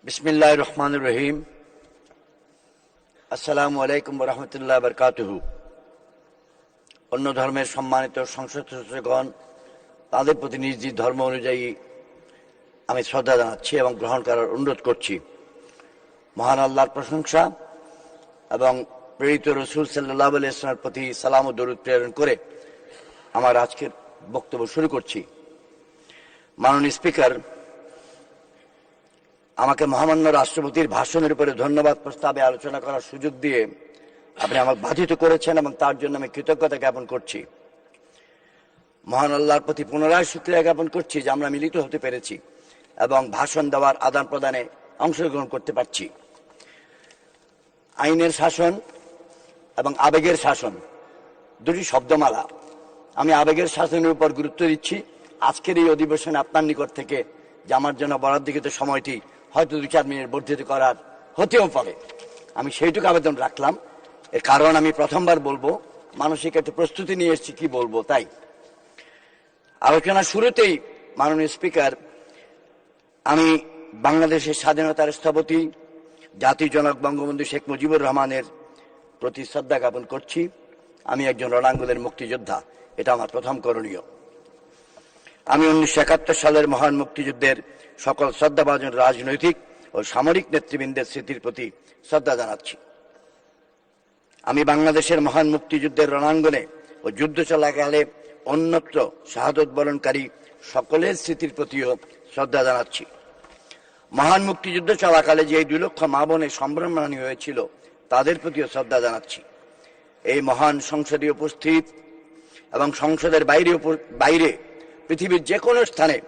বিসমিল্লাহির রহমানির রহিম। আসসালামু আলাইকুম ওয়া রাহমাতুল্লাহি ওয়া বারাকাতুহু। অন্য ধর্মের সম্মানিত সংসদ সদস্যগণ, তাদের প্রতি নিজ নিজ ধর্ম অনুযায়ী আমি শ্রদ্ধা জানাচ্ছি এবং গ্রহণ করার অনুরোধ করছি। মহান আল্লাহর প্রশংসা এবং প্রেরিত রসুল সাল্লাল্লাহু আলাইহি ওয়াসাল্লামের প্রতি সালাম ও দরুদ প্রেরণ করে আমার আজকের বক্তব্য শুরু করছি। মাননীয় স্পিকার, আমাকে মহামান্য রাষ্ট্রপতির ভাষণের উপরে ধন্যবাদ প্রস্তাবে আলোচনা করার সুযোগ দিয়ে আপনি আমাকে বাধিত করেছেন এবং তার জন্য আমি কৃতজ্ঞতা জ্ঞাপন করছি। মহান আল্লাহর প্রতি পুনরায় শুকরিয়া জ্ঞাপন করছি যে আমরা মিলিত হতে পেরেছি এবং ভাষণ দেওয়ার আদান প্রদানে অংশগ্রহণ করতে পারছি। আইনের শাসন এবং আবেগের শাসন দুটি শব্দমালা। আমি আবেগের শাসনের উপর গুরুত্ব দিচ্ছি। আজকের এই অধিবেশনে আপনার নিকট থেকে যে আমার জন্য বরাদ্দকৃত সময়টি হয়তো 2-4 মিনিট বর্ধিত করার হতেও পারে, আমি সেইটুকু আবেদন রাখলাম। এর কারণ আমি প্রথমবার বলবো, মানসিক একটু প্রস্তুতি নিয়ে এসেছি কি বলবো। তাই আলোচনা শুরুতেই মাননীয় স্পিকার, আমি বাংলাদেশের স্বাধীনতার স্থপতি জাতির জনক বঙ্গবন্ধু শেখ মুজিবুর রহমানের প্রতি শ্রদ্ধা জ্ঞাপন করছি। আমি একজন রণাঙ্গনের মুক্তিযোদ্ধা, এটা আমার প্রথম করণীয়। আমি 1971 সালের মহান মুক্তিযুদ্ধের সকল শ্রদ্ধাভাজন রাজনৈতিক ও সামরিক নেতৃবৃন্দের স্মৃতির প্রতি শ্রদ্ধা জানাচ্ছি। আমি বাংলাদেশের মহান মুক্তিযুদ্ধের রণাঙ্গনে ও যুদ্ধ চলাকালে অন্যত্র শাহাদত বরণকারী সকলের স্মৃতির প্রতিও শ্রদ্ধা জানাচ্ছি। মহান মুক্তিযুদ্ধ চলাকালে যে 2 লক্ষ মা বোনের সম্ভ্রমহানি হয়েছিল, তাদের প্রতিও শ্রদ্ধা জানাচ্ছি। এই মহান সংসদে উপস্থিত এবং সংসদের বাইরে পৃথিবীর যে কোনো স্থানে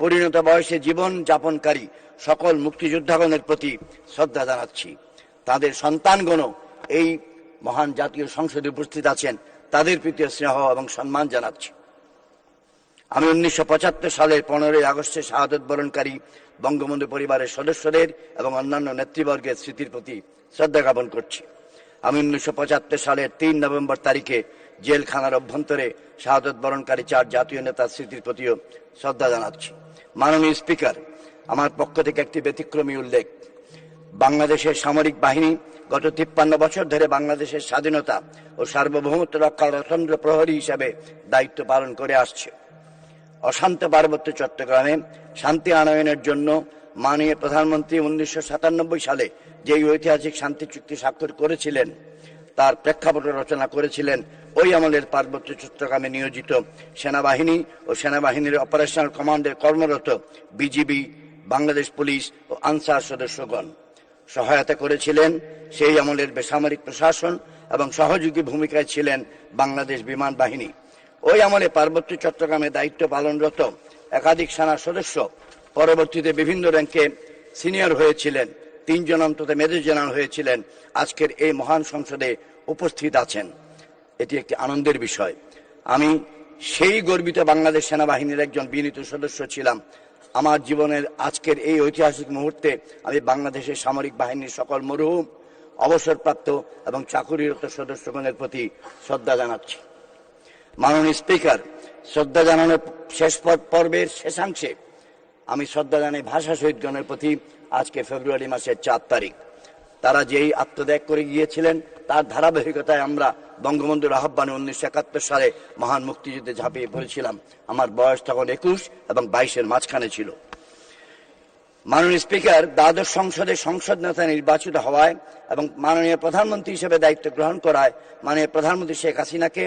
পরিণত বয়সে জীবন যাপনকারী সকল মুক্তিযোদ্ধাগণের প্রতি শ্রদ্ধা জানাচ্ছি। তাদের সন্তানগণও এই মহান জাতীয় সংসদে উপস্থিত আছেন, তাদের প্রতি স্নেহ এবং সম্মান জানাচ্ছি। আমি 1975 সালের 15ই আগস্টে শাহাদত বরণকারী বঙ্গবন্ধু পরিবারের সদস্যদের এবং অন্যান্য নেতৃবর্গের স্মৃতির প্রতি শ্রদ্ধা জ্ঞাপন করছি। আমি 1975 সালের 3 নভেম্বর তারিখে জেলখানার অভ্যন্তরে শাহাদত বরণকারী 4 জাতীয় নেতার স্মৃতির প্রতিও শ্রদ্ধা জানাচ্ছি। মাননীয় স্পিকার, আমার পক্ষ থেকে একটি ব্যতিক্রমী উল্লেখ। বাংলাদেশের সামরিক বাহিনী গত 53 বছর ধরে বাংলাদেশের স্বাধীনতা ও সার্বভৌমত্ব রক্ষার অতন্দ্র প্রহরী হিসাবে দায়িত্ব পালন করে আসছে। অশান্ত পার্বত্য চট্টগ্রামে শান্তি আনয়নের জন্য মাননীয় প্রধানমন্ত্রী 1997 সালে যে ঐতিহাসিক শান্তি চুক্তি স্বাক্ষর করেছিলেন, তার প্রেক্ষাপট রচনা করেছিলেন ওই আমলের পার্বত্য চট্টগ্রামে নিয়োজিত সেনাবাহিনী ও সেনাবাহিনীর অপারেশনাল কমান্ডে কর্মরত বিজিবি, বাংলাদেশ পুলিশ ও আনসার সদস্যগণ। সহায়তা করেছিলেন সেই আমলের বেসামরিক প্রশাসন এবং সহযোগী ভূমিকায় ছিলেন বাংলাদেশ বিমান বাহিনী। ওই আমলে পার্বত্য চট্টগ্রামে দায়িত্ব পালনরত একাধিক সেনা সদস্য পরবর্তীতে বিভিন্ন র্যাঙ্কে সিনিয়র হয়েছিলেন, 3 জন অন্তত মেজর জেনারেল হয়েছিলেন, আজকের এই মহান সংসদে উপস্থিত আছেন। এটি একটি আনন্দের বিষয়। আমি সেই গর্বিত বাংলাদেশ সেনাবাহিনীর একজন বিনীত সদস্য ছিলাম। আমার জীবনের আজকের এই ঐতিহাসিক মুহূর্তে আমি বাংলাদেশের সামরিক বাহিনীর সকল মরহুম, অবসরপ্রাপ্ত এবং চাকুরিরত সদস্যগণের প্রতি শ্রদ্ধা জানাচ্ছি। মাননীয় স্পিকার, শ্রদ্ধা জানানোর শেষ পর্বের শেষাংশে আমি শ্রদ্ধা জানাই ভাষা শহীদগণের প্রতি। আজকে ফেব্রুয়ারি মাসের 4 তারিখ তারা যেই আত্মত্যাগ করে গিয়েছিলেন, তার ধারাবাহিকতায় আমরা বঙ্গবন্ধুর আহ্বানে 1971 সালে মহান মুক্তিযুদ্ধে ঝাঁপিয়ে পড়েছিলাম। আমার বয়স তখন 21 এবং 22-এর মাঝখানে ছিল। মাননীয় স্পিকার, দ্বাদশ সংসদে সংসদ নেতা নির্বাচিত হওয়ায় এবং মাননীয় প্রধানমন্ত্রী হিসেবে দায়িত্ব গ্রহণ করায় মাননীয় প্রধানমন্ত্রী শেখ হাসিনাকে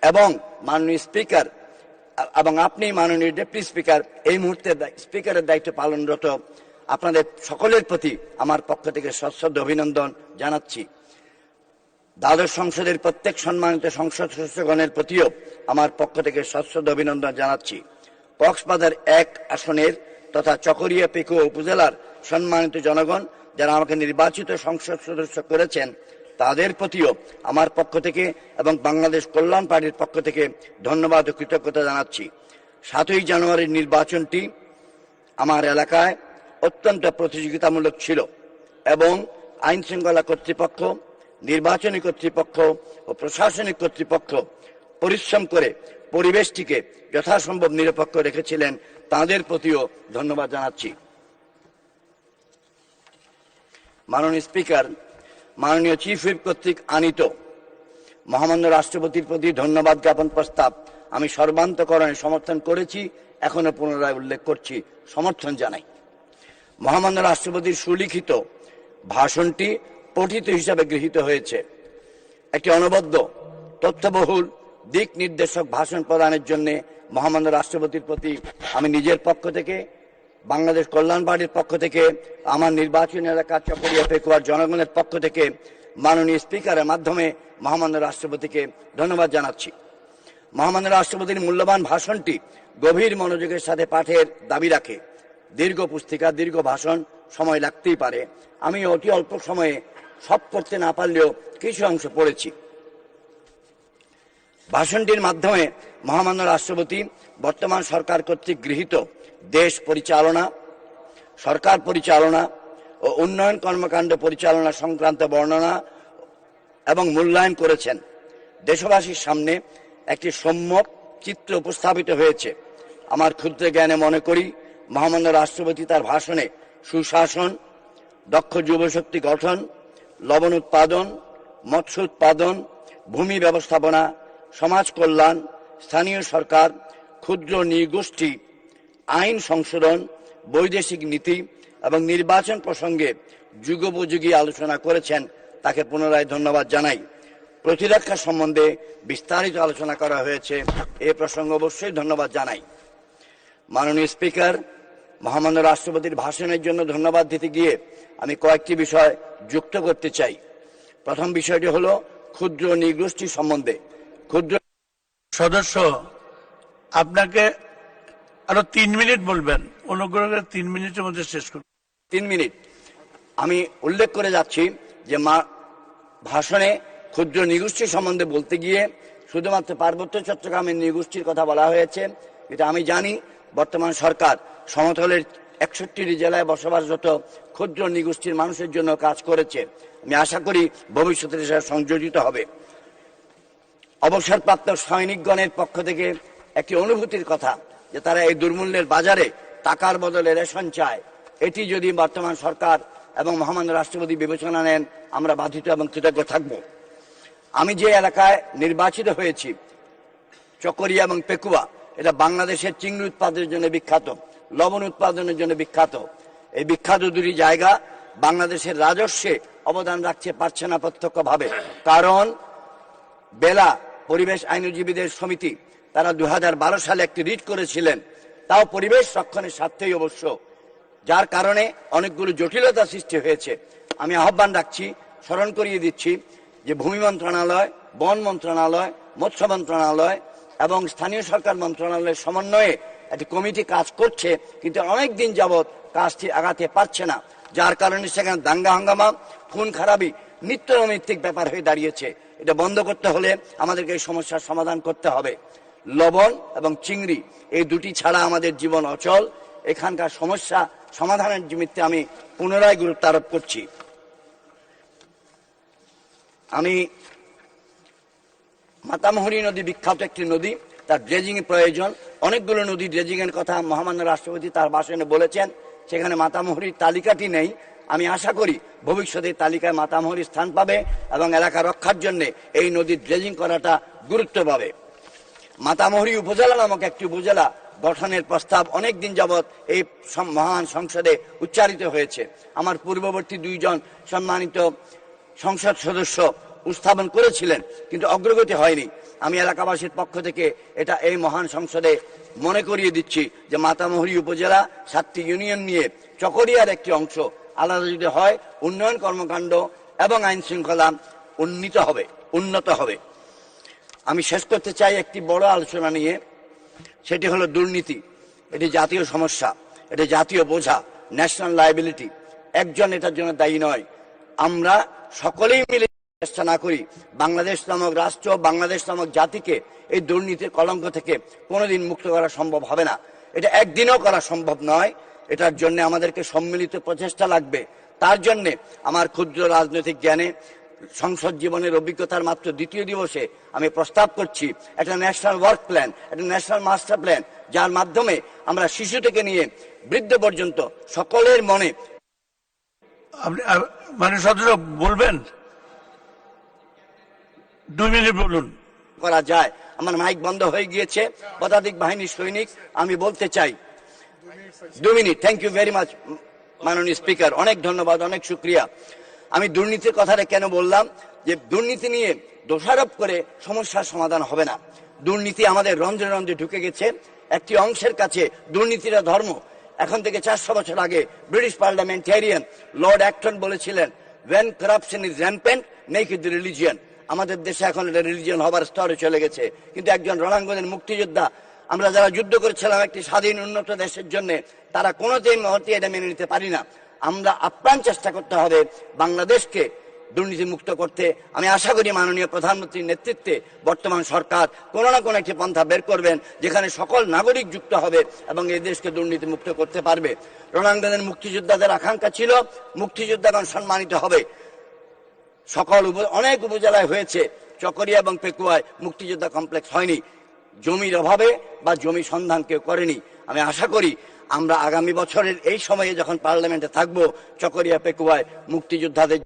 এবং মাননীয় স্পিকার এবং আপনি মাননীয় ডেপুটি স্পিকার এই মুহূর্তে স্পিকারের দায়িত্ব পালনরত আপনাদের সকলের প্রতি আমার পক্ষ থেকে সশ্রদ্ধ অভিনন্দন জানাচ্ছি। দ্বাদশ সংসদের প্রত্যেক সম্মানিত সংসদ সদস্যগণের প্রতিও আমার পক্ষ থেকে সশ্রদ্ধ অভিনন্দন জানাচ্ছি। কক্সবাজার 1 আসনের তথা চকরিয়া পেকুয়া উপজেলার সম্মানিত জনগণ যারা আমাকে নির্বাচিত সংসদ সদস্য করেছেন, তাদের প্রতিও আমার পক্ষ থেকে এবং বাংলাদেশ কল্যাণ পার্টির পক্ষ থেকে ধন্যবাদ ও কৃতজ্ঞতা জানাচ্ছি। 7ই জানুয়ারির নির্বাচনটি আমার এলাকায় অত্যন্ত প্রতিযোগিতামূলক ছিল এবং আইন শৃঙ্খলা কর্তৃপক্ষ, নির্বাচনী কর্তৃপক্ষ ও প্রশাসনিক কর্তৃপক্ষ পরিশ্রম করে পরিবেশটিকে যথাসম্ভব নিরপেক্ষ রেখেছিলেন, তাদের প্রতিও ধন্যবাদ জানাচ্ছি। মাননীয় স্পিকার, মাননীয় চিফ হুইপ কর্তৃক আনিত মহামান্য রাষ্ট্রপতির প্রতি ধন্যবাদ জ্ঞাপন প্রস্তাব আমি সর্বান্তকরণে সমর্থন করেছি, এখনো পুনরায় উল্লেখ করছি, সমর্থন জানাই। মহামান্য রাষ্ট্রপতির সুলিখিত ভাষণটি পঠিত হিসাবে গৃহীত হয়েছে। একটি অনবদ্য, তথ্যবহুল, দিক নির্দেশক ভাষণ প্রদানের জন্য মহামান্য রাষ্ট্রপতির প্রতি আমি নিজের পক্ষ থেকে, বাংলাদেশ কল্যাণ পার্টির পক্ষ থেকে, আমার নির্বাচনী এলাকা চকরিয়া পেকুয়ার জনগণের পক্ষ থেকে মাননীয় স্পিকারের মাধ্যমে মহামান্য রাষ্ট্রপতিকে ধন্যবাদ জানাচ্ছি। মহামান্য রাষ্ট্রপতির মূল্যবান ভাষণটি গভীর মনোযোগের সাথে পাঠের দাবি রাখে। দীর্ঘ পুস্তিকা, দীর্ঘ ভাষণ, সময় লাগতেই পারে। আমি অতি অল্প সময়ে সব পড়তে না পারলেও কিছু অংশ পড়েছি। ভাষণটির মাধ্যমে মহামান্য রাষ্ট্রপতি বর্তমান সরকার কর্তৃক গৃহীত দেশ পরিচালনা, সরকার পরিচালনা ও উন্নয়ন কর্মকাণ্ড পরিচালনা সংক্রান্ত বর্ণনা এবং মূল্যায়ন করেছেন। দেশবাসীর সামনে একটি সম্যক চিত্র উপস্থাপিত হয়েছে। আমার ক্ষুদ্র জ্ঞানে মনে করি মহামান্য রাষ্ট্রপতি তার ভাষণে সুশাসন, দক্ষ যুবশক্তি গঠন, লবণ উৎপাদন, মৎস্য উৎপাদন, ভূমি ব্যবস্থাপনা, সমাজ কল্যাণ, স্থানীয় সরকার, ক্ষুদ্র নৃগোষ্ঠী, আইন সংশোধন, বৈদেশিক নীতি এবং নির্বাচন প্রসঙ্গে যুগোপযোগী আলোচনা করেছেন। তাকে পুনরায় ধন্যবাদ জানাই। প্রতিরক্ষা সম্বন্ধে বিস্তারিত আলোচনা করা হয়েছে, এ প্রসঙ্গে অবশ্যই ধন্যবাদ জানাই। মাননীয় স্পিকার, মহামান্য রাষ্ট্রপতির ভাষণের জন্য ধন্যবাদ দিতে গিয়ে আমি কয়েকটি বিষয় যুক্ত করতে চাই। প্রথম বিষয়টি হলো ক্ষুদ্র নৃগোষ্ঠী সম্বন্ধে। ক্ষুদ্র সদস্য, আপনাকে আরো 3 মিনিট বলবেন, অনুগ্রহ করে 3 মিনিটের মধ্যে শেষ করুন। 3 মিনিট। আমি উল্লেখ করে যাচ্ছি যে ভাষণে ক্ষুদ্র নৃগোষ্ঠী সম্বন্ধে বলতে গিয়ে শুধুমাত্র পার্বত্য চট্টগ্রামের নৃগোষ্ঠীর কথা বলা হয়েছে। এটা আমি জানি বর্তমান সরকার সমতলের 61টি জেলায় বসবাসরত ক্ষুদ্র নৃগোষ্ঠীর মানুষের জন্য কাজ করেছে। আমি আশা করি ভবিষ্যতে সেটা সংযোজিত হবে। অবসরপ্রাপ্ত সৈনিকগণের পক্ষ থেকে একটি অনুভূতির কথা যে তারা এই দুর্মূল্যের বাজারে টাকার বদলে রেশন চায়। এটি যদি বর্তমান সরকার এবং মহামান্য রাষ্ট্রপতি বিবেচনা নেন, আমরা বাধিত এবং কৃতজ্ঞ থাকব। আমি যে এলাকায় নির্বাচিত হয়েছি, চকরিয়া এবং পেকুয়া, এটা বাংলাদেশের চিংড়ি উৎপাদনের জন্য বিখ্যাত, লবণ উৎপাদনের জন্য বিখ্যাত। এই বিখ্যাত দুটি জায়গা বাংলাদেশের রাজস্বে অবদান রাখতে পারছে না প্রত্যক্ষভাবে। কারণ বেলা পরিবেশ আইনজীবীদের সমিতি তারা 2012 সালে একটি রিট করেছিলেন, তাও পরিবেশ রক্ষণের স্বার্থেই অবশ্য, যার কারণে অনেকগুলো জটিলতা সৃষ্টি হয়েছে। আমি আহ্বান রাখছি, স্মরণ করিয়ে দিচ্ছি যে ভূমি মন্ত্রণালয়, বন মন্ত্রণালয়, মৎস্য মন্ত্রণালয় এবং স্থানীয় সরকার মন্ত্রণালয়ের সমন্বয়ে একটি কমিটি কাজ করছে, কিন্তু অনেক দিন যাবৎ কাজটি আগাতে পারছে না, যার কারণে সেখানে দাঙ্গা হাঙ্গামা, খুন খারাপি নিত্য নৈমিত্তিক ব্যাপার হয়ে দাঁড়িয়েছে। এটা বন্ধ করতে হলে আমাদেরকে এই সমস্যার সমাধান করতে হবে। লবণ এবং চিংড়ি এই দুটি ছাড়া আমাদের জীবন অচল। এখানকার সমস্যা সমাধানের নিমিত্তে আমি পুনরায় গুরুত্ব আরোপ করছি। আমি মাতামুহুরী নদী বিখ্যাত একটি নদী, তার ড্রেজিং প্রয়োজন। অনেকগুলো নদী ড্রেজিং এর কথা মহামান্য রাষ্ট্রপতি তার ভাষণে বলেছেন, সেখানে মাতামুহুরীর তালিকাটি নেই। আমি আশা করি ভবিষ্যতে তালিকায় মাতামুহুরী স্থান পাবে এবং এলাকা রক্ষার জন্য এই নদীর ড্রেজিং করাটা গুরুত্ব পাবে। মাতামুহুরী উপজেলা নামক একটি উপজেলা গঠনের প্রস্তাব অনেক দিন যাবৎ এই মহান সংসদে উচ্চারিত হয়েছে। আমার পূর্ববর্তী 2 জন সম্মানিত সংসদ সদস্য উত্থাপন করেছিলেন, কিন্তু অগ্রগতি হয়নি। আমি এলাকাবাসীর পক্ষ থেকে এটা এই মহান সংসদে মনে করিয়ে দিচ্ছি যে মাতামুহুরী উপজেলা 7টি ইউনিয়ন নিয়ে চকরিয়ার একটি অংশ আলাদা যদি হয়, উন্নয়ন কর্মকাণ্ড এবং আইন শৃঙ্খলা উন্নত হবে। আমি শেষ করতে চাই একটি বড় আলোচনা নিয়ে, সেটি হলো দুর্নীতি। এটি জাতীয় সমস্যা, এটি জাতীয় বোঝা, ন্যাশনাল লায়াবিলিটি। একজন এটার জন্য দায়ী নয়। আমরা সকলেই মিলে চেষ্টা না করি, বাংলাদেশ নামক রাষ্ট্র, বাংলাদেশ নামক জাতিকে এই দুর্নীতির কলঙ্ক থেকে কোনোদিন মুক্ত করা সম্ভব হবে না। এটা একদিনও করা সম্ভব নয়। এটার জন্য আমাদেরকে সম্মিলিত প্রচেষ্টা লাগবে। তার জন্য আমার ক্ষুদ্র রাজনৈতিক জ্ঞানে, সংসদ জীবনের অভিজ্ঞতার মাত্র 2য় দিবসে আমি প্রস্তাব করছি একটা ন্যাশনাল ওয়ার্ক প্ল্যান, একটা ন্যাশনাল মাস্টার প্ল্যান, যার মাধ্যমে আমরা শিশু থেকে নিয়ে বৃদ্ধ পর্যন্ত সকলের মনে। আপনি মাননীয় সদস্য বলবেন, 2 মিনিট বলুন। করা যায়। আমার মাইক বন্ধ হয়ে গিয়েছে। পদাতিক বাহিনীর সৈনিক, আমি বলতে চাই 2 মিনিট। থ্যাংক ইউ ভেরি মাচ মাননীয় স্পিকার, অনেক ধন্যবাদ, অনেক শুক্রিয়া। আমি দুর্নীতির কথাটা কেন বললাম, যে দুর্নীতি নিয়ে দোষারোপ করে সমস্যার সমাধান হবে না। দুর্নীতি আমাদের রন্ধ্রে রন্ধ্রে ঢুকে গেছে। একটি অংশের কাছে দুর্নীতিটা ধর্ম। এখন থেকে 400 বছর আগে ব্রিটিশ পার্লামেন্টারিয়ান লর্ড অ্যাক্টন বলেছিলেন, when corruption is rampant, make it the religion. আমাদের দেশে এখন এটা রিলিজিয়ন হবার স্তরে চলে গেছে। কিন্তু একজন রণাঙ্গনের মুক্তিযোদ্ধা, আমরা যারা যুদ্ধ করেছিলাম একটি স্বাধীন উন্নত দেশের জন্য, তারা কোনোদিন মুহূর্তে এটা মেনে নিতে পারি না। আমরা আপ্রাণ চেষ্টা করতে হবে বাংলাদেশকে দুর্নীতি মুক্ত করতে। আমি আশা করি মাননীয় প্রধানমন্ত্রীর নেতৃত্বে বর্তমান সরকার কোনো না কোনো একটি পন্থা বের করবেন, যেখানে সকল নাগরিক যুক্ত হবে এবং এই দেশকে দুর্নীতি মুক্ত করতে পারবে। রণাঙ্গনের মুক্তিযোদ্ধাদের আকাঙ্ক্ষা ছিল মুক্তিযোদ্ধাগণ সম্মানিত হবে। সকল অনেক উপজেলায় হয়েছে, চকরিয়া এবং পেকুয়ায় মুক্তিযোদ্ধা কমপ্লেক্স হয়নি, জমির অভাবে বা জমি সন্ধান কেউ করেনি। আমি আশা করি আমরা আগামী বছরের এই সময়ে যখন পার্লামেন্টে থাকবো, চকরিয়া পেকুয়ায় মুক্তিযোদ্ধাদের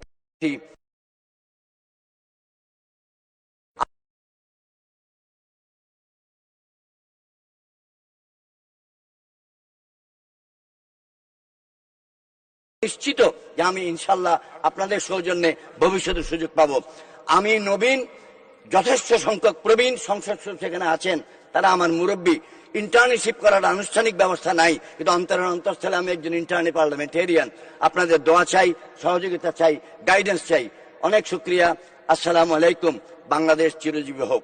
নিশ্চিত যে আমি ইনশাল্লাহ আপনাদের সৌজন্যে ভবিষ্যতে সুযোগ পাবো। আমি নবীন, যথেষ্ট সংখ্যক প্রবীণ সংসদ সদস্য সেখানে আছেন, তারা আমার মুরব্বী। ইন্টার্নশিপ করার আনুষ্ঠানিক ব্যবস্থা নাই, কিন্তু অন্তঃস্থলে আমি একজন ইন্টার্নি পার্লামেন্টেরিয়ান। আপনাদের দোয়া চাই, সহযোগিতা চাই, গাইডেন্স চাই। অনেক শুক্রিয়া। আসসালামু আলাইকুম। বাংলাদেশ চিরজীবী হোক।